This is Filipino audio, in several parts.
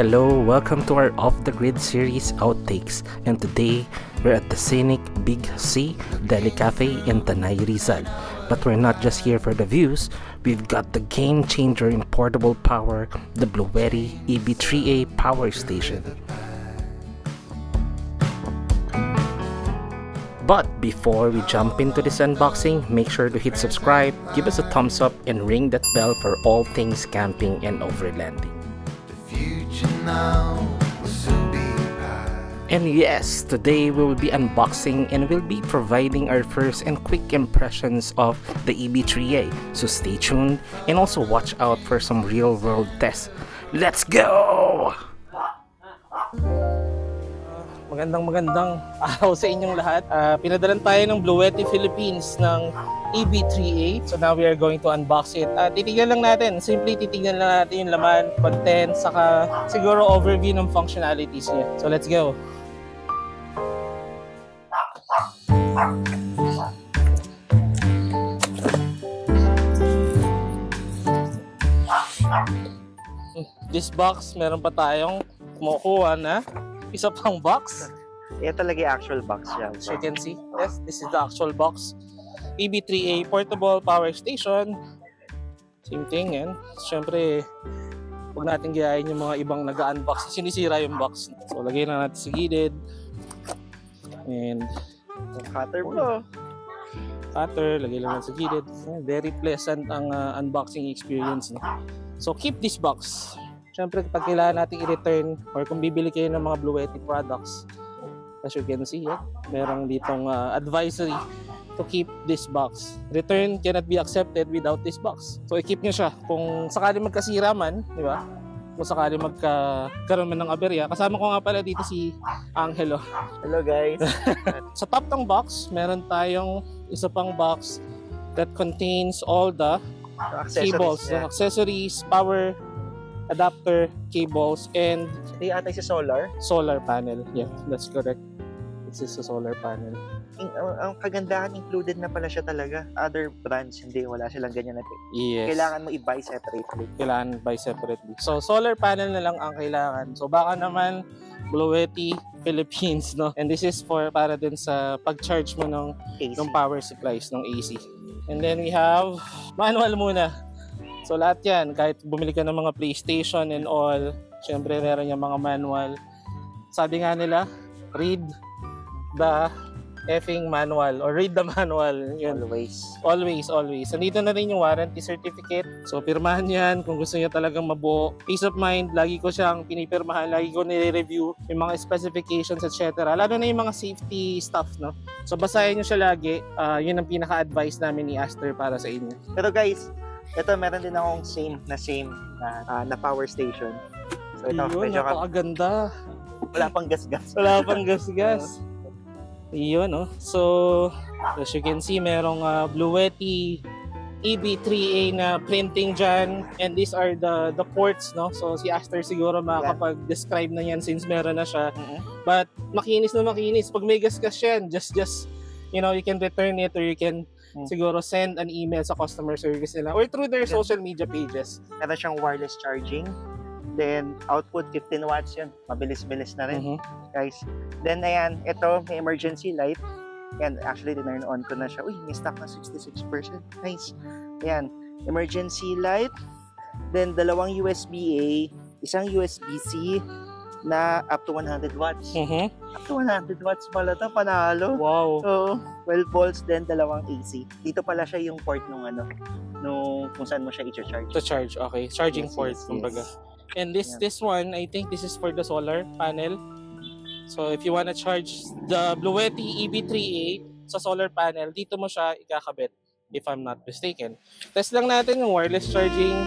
Hello, welcome to our Off the Grid series outtakes, and today we're at the scenic Big C Deli Cafe in Tanay, Rizal. But we're not just here for the views, we've got the game changer in portable power, the Bluetti EB3A power station. But before we jump into this unboxing, make sure to hit subscribe, give us a thumbs up, and ring that bell for all things camping and overlanding. And yes, today we will be unboxing and we'll be providing our first and quick impressions of the EB3A. So stay tuned and also watch out for some real world tests. Let's go! Magandang araw sa inyong lahat. Pinadalan tayo ng Bluetti Philippines ng EB3A. So now we are going to unbox it. Titignan lang natin. Simply titignan lang natin yung laman, content, saka siguro overview ng functionalities niya. So let's go. This box, meron pa tayong kumukuha na isa pang box. Ito talaga yung actual box siya. As you can see, yes, this is the actual box. EB3A portable power station. Same thing yan. Siyempre, huwag natin gayahin yung mga ibang nag-unbox. Sinisira yung box. So, lagay na natin sa gilid. And cutter bro. Cutter, lagay lang natin sa gilid. Very pleasant ang unboxing experience. No? So, keep this box. Siyempre, kapag kailangan natin i-return or kung bibili kayo ng mga Bluetti products, as you can see, merong ditong advisory to keep this box. Return cannot be accepted without this box. So, i-keep nyo siya. Kung sakali magkasira man, di ba? Kung sakali magkaroon man ng aberya. Kasama ko nga pala dito si Angelo. Hello guys! Sa top ng box, meron tayong isa pang box that contains all the cables, accessories, power adapter, cables, and hindi ata sa solar panel. Yeah, that's correct. This is a solar panel. Ang kagandahan, included na pala siya talaga. Other brands, hindi, wala silang ganyan na. Yes. Kailangan mo i-buy separately. Kailangan buy separately. So, solar panel na lang ang kailangan. So, baka naman Bluetti Philippines, no? And this is para din sa pag-charge mo ng power supplies, ng AC. And then we have manual muna. So lahat yan, kahit bumili ka ng mga PlayStation and all, syempre meron yung mga manual. Sabi nga nila, read the effing manual or read the manual. Yun. Always. Nandito na rin yung warranty certificate. So pirmahan yan kung gusto niyo talagang mabuo. Peace of mind, lagi ko siyang pinipirmahan, lagi ko nire-review yung mga specifications, etc. Lalo na yung mga safety stuff, no? So basahin nyo siya lagi. Yun ang pinaka-advice namin ni Aster para sa inyo. Pero guys, ito meron din akong same na power station. So ito medyo napakaganda. Wala pang gas-gas. Iyon, no? So as you can see, merong Bluetti EB3A na printing dyan, and these are the ports, no? So si Aster siguro makakapag-describe na yan since meron na siya. But makinis na makinis. Pag may gas-gas yan, just you know, you can return it or you can siguro send an email sa customer service nila or through their social media pages. Meron siyang wireless charging. Then output 15 watts yun. Mabilis-bilis na rin. Guys. Then ayan, ito may emergency light. Ayan, actually tinurn on ko na siya. Uy, may stock na 66%. Nice. Ayan, emergency light. Then dalawang USB-A, isang USB-C na up to 100 watts. Up to 100 watts pala ito, panalo. Wow. So, 12 volts, then dalawang AC. Dito pala siya yung port nung kung saan mo siya i-charge. To charge, okay. Charging port, kumbaga. And this one, I think this is for the solar panel. So, if you wanna charge the Bluetti EB3A sa solar panel, dito mo siya ikakabit, if I'm not mistaken. Test lang natin yung wireless charging.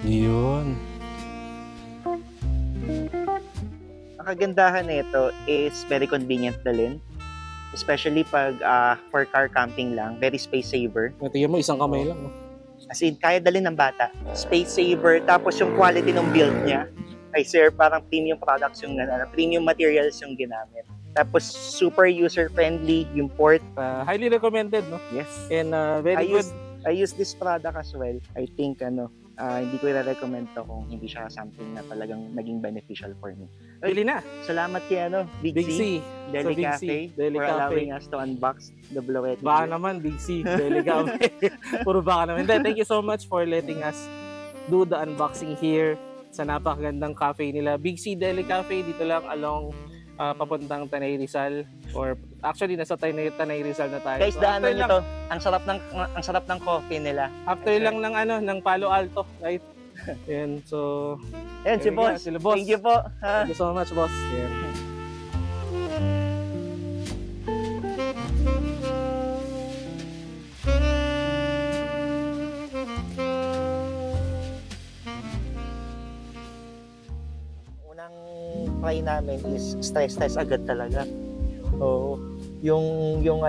Yun. Ang kagandahan nito is very convenient dalhin. Especially pag for car camping lang, very space saver. Tingnan mo, isang kamay lang. As in, kaya dalhin ng bata. Space saver, tapos yung quality ng build niya. I swear, parang premium products yung premium materials yung ginamit. Tapos super user-friendly yung port. Highly recommended, no? Yes. And very good. I use this product as well. I think hindi ko i-recommend to kung hindi siya something na talagang naging beneficial for me. Bili na. Salamat kay Big C, Deli Cafe, for allowing us to unbox the Blauweti. Baka naman, Big C, Deli Cafe. Puro baka naman. Thank you so much for letting us do the unboxing here sa napakagandang cafe nila. Big C Deli Cafe, dito lang along papuntang Tanay Rizal, or actually nasa Tanay Rizal na tayo. Guys, daanan niyo to. Ang sarap ng coffee nila. After lang ng Palo Alto, right? Yan, so si boss. Thank you po. Thank you so much, boss. Yan. Try namin is stress test agad talaga. Oo. Yung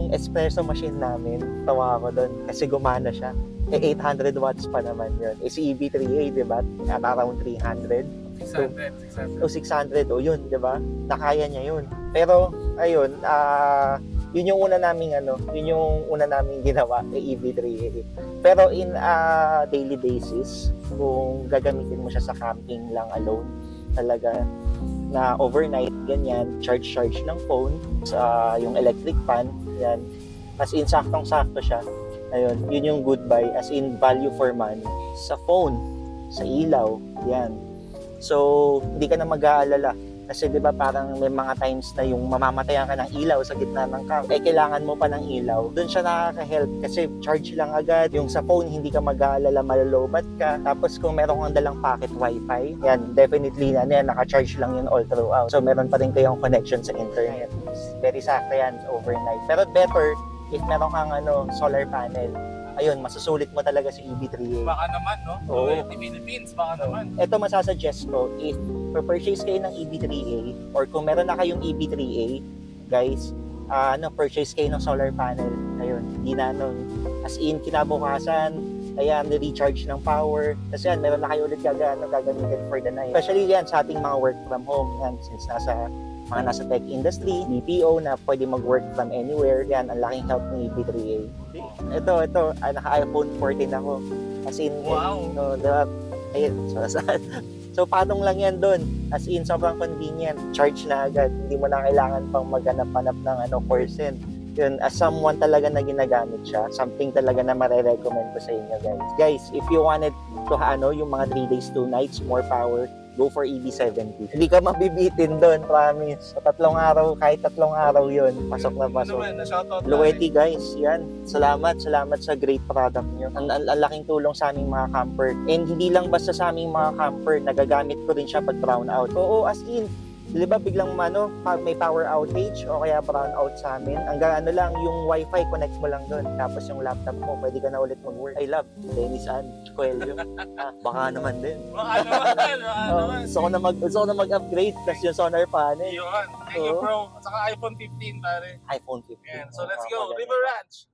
espresso machine namin, tawa ako doon kasi gumana siya. 800 watts pa naman yun. Si EB3A, di ba? At around 300. 600. 600. O yun, di ba? Nakaya niya yun. Pero, ayun, yun yung una naming ginawa, EB3A. Pero in daily basis, kung gagamitin mo siya sa camping lang alone, talaga na overnight, ganyan, charge ng phone, yung electric fan, yan. As in, saktong-sakto siya. Ayun, yun yung good buy, as in value for money. Sa phone, sa ilaw, yan. So, hindi ka na mag-aalala. Kasi 'di ba parang may mga times na yung mamamatayan ka ng ilaw sa gitna ng camp, kailangan mo pa ng ilaw. Doon siya nakaka-help kasi charge lang agad. Yung sa phone hindi ka mag-aalala, malolobat ka. Tapos kung meron kang dalang pocket wifi, yan definitely naka-charge lang yun all throughout. So meron pa rin kayong connection sa internet. Very sakto yan overnight. Pero better if meron kang solar panel. Ayun, masusulit mo talaga si EB3A. Baka naman, no? Oo. Philippines, baka naman. Ito masasuggest ko, if purchase kayo ng EB3A or kung meron na kayong EB3A, guys, purchase kayo ng solar panel. Ayun, hindi na as in, kinabukasan, ayan, recharge ng power. Kasi yan, meron na kayo ulit gagamitin for the night. Especially yan sa ating mga work from home, yan, since nasa tech industry, BPO na pwede mag-work from anywhere. Yan, ang laking help ng EB3A. Ito, naka-iPhone 14 ako. As in, wow! Ayun, so patong lang yan doon. As in, sobrang convenient. Charge na agad. Hindi mo na kailangan pang maghanap-hanap ng percent. Yun, as someone talaga na ginagamit siya, something talaga na marirecommend ko sa inyo, guys. Guys, if you wanted to yung mga 3 days, 2 nights, more power, go for EB70. Hindi ka mabibitin doon, promise. Sa 3 araw, kahit 3 araw yun, pasok na pasok. Blauweti, guys, yan. Salamat sa great product nyo. Ang laking tulong sa aming mga camper. And hindi lang basta sa aming mga camper, nagagamit ko rin siya pag brownout. Oo, as in, di ba biglang may power outage o kaya brownout sa amin, hanggang lang, yung wifi, connect mo lang doon. Tapos yung laptop mo, pwede ka na ulit mag-work. I love Dennis Coelho. Baka naman din. Baka naman. Gusto ko na mag-upgrade kasi yung solar panel. Yun. Thank you, bro. At saka iPhone 15, pare. iPhone 15. Yeah. So let's go. River Ranch.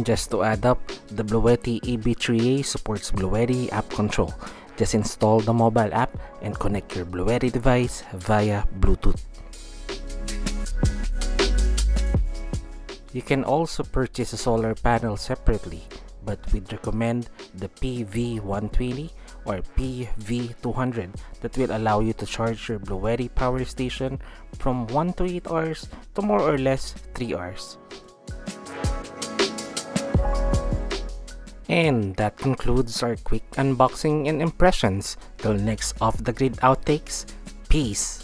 Just to add up, the Blauweti EB3A supports Blauweti app control. Just install the mobile app and connect your Blauweti device via Bluetooth. You can also purchase a solar panel separately, but we'd recommend the PV120 or PV200 that will allow you to charge your Blauweti power station from 1 to 8 hours to more or less 3 hours. And that concludes our quick unboxing and impressions. Till next Off the Grid Outtakes, peace!